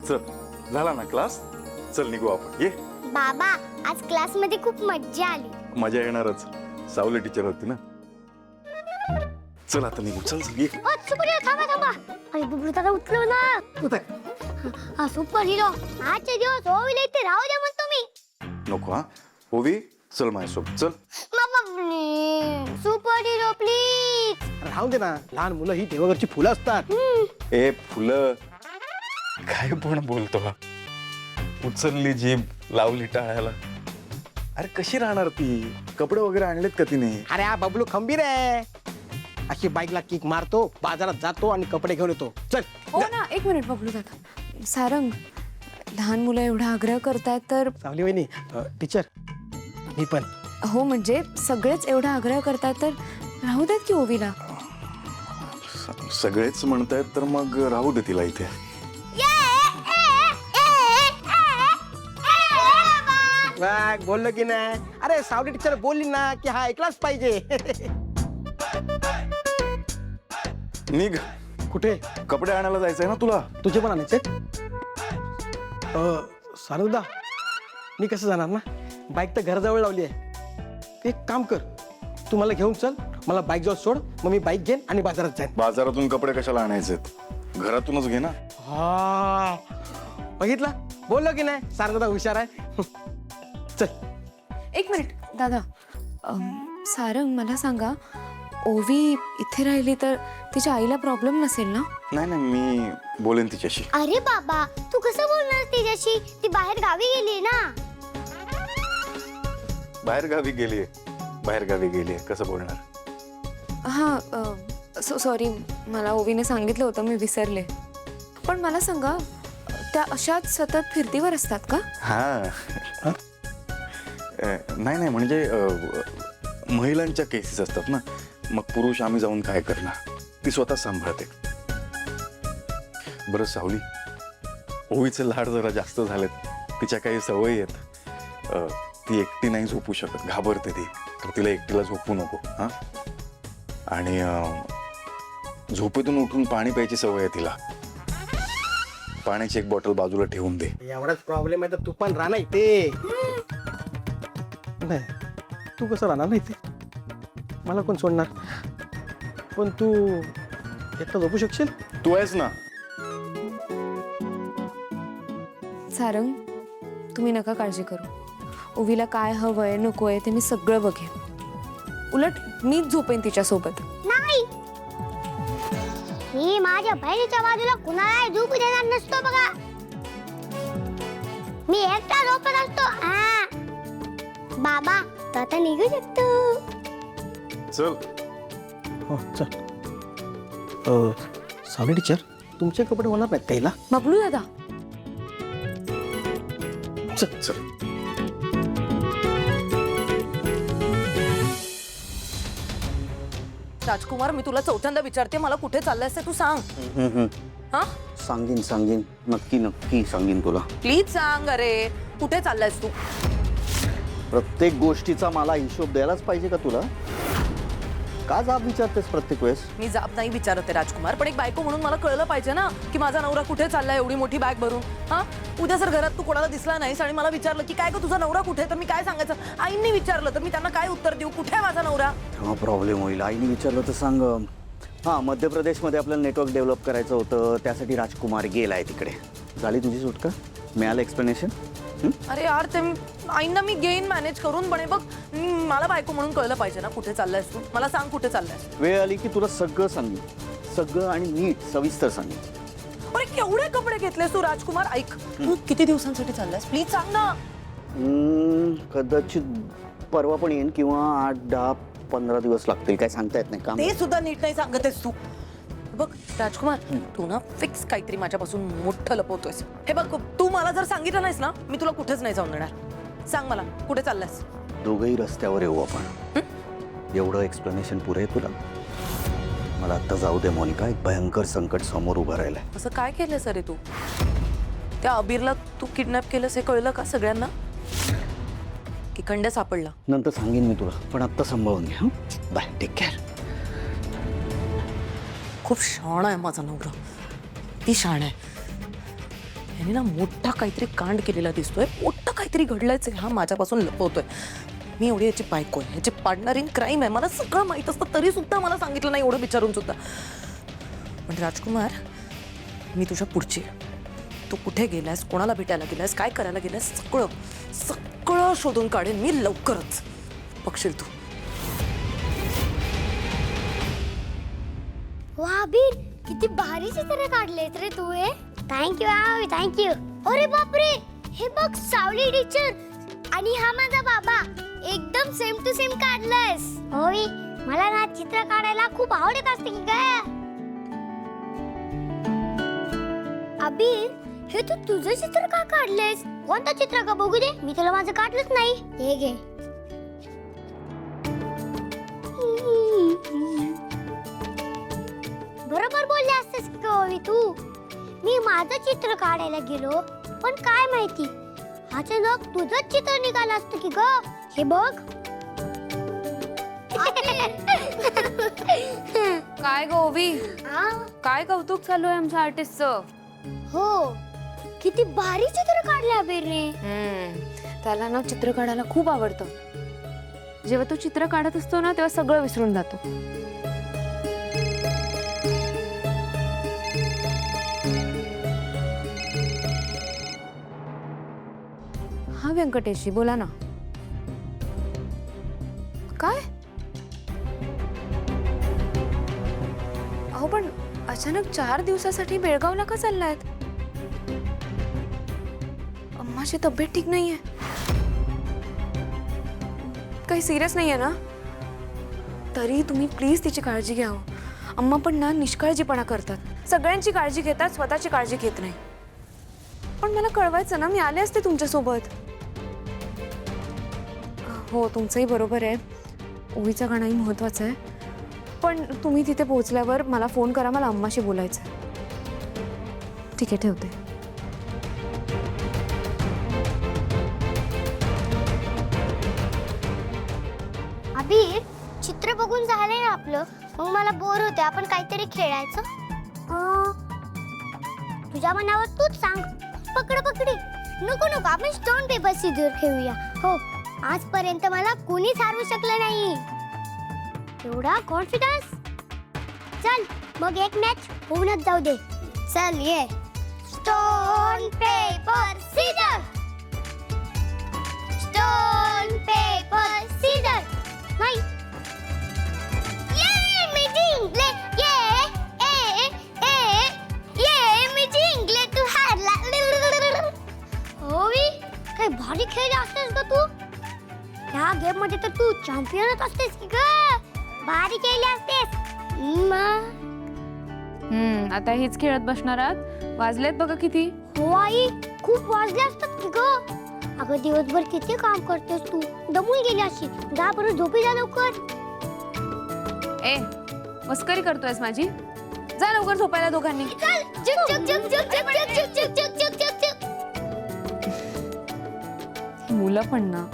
चल झाला ना क्लास, चल निघू आपण. ये बाबा, आज क्लास मध्ये खूप मज्जा आली. मजा येणारच, सावली टीचर होती ना. चल आता निघू, चल चल ये. ओ सुपर थांबा थांबा. अरे बुबरू दादा उठलो ना. हा सुपर हिरो आजचे दिवस होईल इथे राहू द्या म्हणतो मी. नको हा ओवी, चल माझ्यासोबत चल. बाबा प्लीज, सुपर हिरो प्लीज. राहू दे ना, लहान मुलं ही देवघरची फुलं असतात. ए फुलं काय पण बोलतो हा. उचलली जीभ लावली टाळ्याला. अरे कशी राहणार ती, कपडे वगैरे आणलेत का तिने? अरे हा बबलू खंबीर आहे. अशी बाईकला किक मारतो, बाजारात जातो आणि कपडे घेऊन येतो. चल. हो ना, एक मिनिट बबलू दादा. सारंग, लहान मुलं एवढा आग्रह करतायत तर. सावली वहिनी, टीचर मी पण. हो म्हणजे सगळेच एवढा आग्रह करतायत तर राहू देत की ओवीला. सगळेच म्हणतायत तर मग राहू दे तिला इथे. बोललो की नाही. अरे सावली टीचर बोलली ना की हा ऐकलाच पाहिजे. निघ, कुठे? कपडे आणायला जायचंय ना तुला. तुझे पण आणायचे? सारदा, मी कसं जाणार ना, बाईक तर घराजवळ लावली आहे. एक काम कर, तू मला घेऊन चल, मला बाईक जवळ सोड, मग मी बाईक घेईन आणि बाजारात जाईन. बाजारातून कपडे कशाला आणायचेत, घरातूनच घे ना. हा बघितला, बोललो की नाही, सारदा हुशार आहे. चल. एक मिनिट दादा. सारंग, मला सांगा, ओवी इथे राहिली तर तिच्या आईला प्रॉब्लेम नसेल ना? नाही नाही, मी बोलेन तिच्याशी. अरे बाबा, तू कसं बोलणार तिच्याशी? ती बाहेर गावी गेली ना. बाहेर गावी गेलीये, कसं बोलणार? हां, सॉरी, मला ओवीने सांगितलं होतं, मी विसरले. पण मला सांगा, त्या अशाच सतत फिरतीवर असतात का? हा नाही नाही, म्हणजे महिलांच्या केसेस असतात ना, मग पुरुष आम्ही जाऊन काय करणार, ती स्वतः सांभाळते. बरं सावली, ओवीचे लाड जरा जास्त झालेत, तिच्या काही सवयी आहेत. ती एकटी नाही झोपू शकत, घाबरते ती, तर तिला एकटीला झोपू नको. हा, आणि झोपेतून उठून पाणी प्यायची सवय आहे तिला. पाण्याची एक बॉटल बाजूला ठेवून दे. एवढाच प्रॉब्लेम आहे तर तू पण राहणार इथे. नाही, तू कसं राहणार नाही इथे, मला कोण सोडणार. पण तू एकटा झोपू शकशील. तू आहेस ना. सारंग, तुम्ही नका काळजी करू. ओवीला काय हवंय नकोय ते मी सगळं बघेन. उलट मीच झोपेन तिच्यासोबत. नाही, मी माझ्या बहिणीच्या बाजूला कुणाला झोपू देणार नसतो बघा. मी एकटा झोपत असतो. बाबा, तू आता निघू शकतो. चल. हो चल. सावली टीचर, तुमचे कपडे होणार नाहीत काहीला? बबलू दादा, चल चल. राजकुमार, मी तुला चौथ्यांदा विचारते, मला कुठे चाललंयस ते तू सांग. हा, सांगीन नक्की सांगीन तुला. प्लीज सांग. अरे कुठे चाललायस तू? प्रत्येक गोष्टीचा मला हिशोब द्यायलाच पाहिजे का तुला? का जाब विचारतेस प्रत्येक वेळेस? मी जाब नाही विचारत आहे राजकुमार, पण एक बायको म्हणून मला कळलं पाहिजे ना की माझा नवरा कुठे चाललाय एवढी मोठी बॅग भरून. हा, उद्या जर घरात तू कोणाला दिसला नाहीस आणि मला विचारलं की काय ग तुझा नवरा कुठे, तर मी काय सांगायचं? आईंनी विचारलं तर मी त्यांना काय उत्तर देऊ? कुठे आहे माझा नवरा? तेव्हा प्रॉब्लेम होईल. आईने विचारलं तर सांग, हां मध्य प्रदेशमध्ये आपल्याला नेटवर्क डेव्हलप करायचं होतं, त्यासाठी राजकुमार गेलाय तिकडे. झाली तुझी सुटका? मिळालं एक्सप्लेनेशन? अरे यार, ते आईंना मी गेन मॅनेज करून, पण बघ, मला बायको म्हणून कळलं पाहिजे ना कुठे चाललायस तू. मला सांग कुठे चाललायस. वेळ आली की तुला सगळं सांगेन, सगळं आणि नीट सविस्तर सांगेन. अरे केवढे कपडे घेतलेस तू राजकुमार? ऐक, तू किती दिवसांसाठी चाललायस प्लीज सांग ना. कदाचित परवा पण येईन किंवा 8, 10, 15 दिवस लागतील, काय सांगता येत नाही. काम ते सुद्धा नीट नाही सांगतेस तू. बघ राजकुमार, तू ना फिक्स काहीतरी माझ्यापासून मोठं लपवतोयस. हे बघ, तू मला जर सांगितलं नाहीस ना, मी तुला कुठेच नाही जाऊन देणार. सांग मला कुठे चाललायस. दोघंही रस्त्यावर येऊ आपण. एवढं एक्सप्लेनेशन पुरे तुला? मला आता जाऊ दे मोनिका, एक भयंकर संकट समोर उभं राहिलंय. असं काय केलंस रे तू? त्या अबीरला तू किडनॅप केलंस हे कळलं का सगळ्यांना? की खंड सापडला? नंतर सांगेन मी तुला, पण आत्ता सांभाळून घे. Bye, take care. खूप शाण आहे माझा नवरा, ती शाण आहे. ह्याने ना मोठा काहीतरी कांड केलेला दिसतोय, मोठं काहीतरी घडलंच आहे, हा माझ्यापासून लपवतोय. मी एवढी याची बायको आहे, याची पार्टनर इन क्राईम आहे, मला सगळं माहित असतं तरी सुद्धा मला सांगितलं नाही, एवढं विचारून सुद्धा. म्हणजे राजकुमार, मी तुझ्या पुढची आहे. तू कुठे गेलास, कोणाला भेटायला गेलास, काय करायला गेलास, सगळं सगळं शोधून काढेन मी लवकरच. बघशील तू. वा बीर, किती भारी चित्र काढलेत रे तू. थँक्यू आवी, थँक्यू. अरे बापरे, हे बघ सावली टीचर आणि हा माझा बाबा एकदम सेम टू सेम काढलंयस. होय, मला ना चित्र काढायला खूप आवडत असते की काय. अबीर, हे तू तुझं चित्र का काढलंयस? कोणतं चित्र का बघू दे, मी तुला माझं काढलंच नाही. हे घे. बरोबर बोलले असतेस की तू. मी माझं चित्र काढायला गेलो, पण काय माहिती अचानक तुझंच चित्र निघालं असतं की ग. हे बघ. काय ग ओवी, आ? काय कौतुक चालू आहे आमच्या आर्टिस्टचं? हो, किती भारी चित्र काढले अबीरने. त्याला ना चित्र काढायला खूप आवडतं. जेव्हा तो चित्र काढत असतो ना, तेव्हा सगळं विसरून जातो. हा व्यंकटेशजी, बोला ना. काय? अहो पण अचानक 4 दिवसासाठी बेळगावला का चाललायत? अम्माची तब्येत ठीक नाहीये? काही सिरियस नाहीये ना? तरी तुम्ही प्लीज तिची काळजी घ्या. अम्मा पण ना निष्काळजीपणा करतात. सगळ्यांची काळजी घेतात, स्वतःची काळजी घेत नाही. पण मला कळवायचं ना, मी आले असते तुमच्यासोबत. हो, तुमचंही बरोबर आहे. ओवीचं गाणंही महत्वाचं आहे. पण तुम्ही तिथे पोहोचल्यावर मला फोन करा, मला अम्माशी बोलायचं आहे. ठीक आहे, ठेवते. अबीर, चित्र बघून झालंय ना आपलं, मग मला बोर होते. आपण काहीतरी खेळायचं. तुझ्या मनावर तूच सांग. पकडी. नको आपण स्टोन पेपर सिजर खेळूया. हो, आजपर्यंत मला कोणीच हरवू शकलं नाही. एवढा कॉन्फिडन्स. चल मग एक मॅच होऊनच जाऊ दे. चल ये. Stone paper scissor. Stone paper scissor. नाही. ये मी जिंकले. ये मी जिंकले, तू हारला. होवी, काय भारी खेळली असतेस ग तू. या गेम मध्ये तर तू चॅम्पियनच असतेस की ग. भारी खेळली असतेस. आता हेच खेळत बसणार आहात? वाजलेत बघा किती. हो आई, खूप वाजले असतात की ग. अगं दिवसभर किती काम करतेस तू, दमून गेली अशी. जा बरं झोपी जा लवकर. ए, मस्करी करतोयस माझी? जा लवकर झोपायला दोघांनी. चल, झुक झुक झुक झुक झुक झुक झुक झुक झुक झुक झुक. मुलं पण ना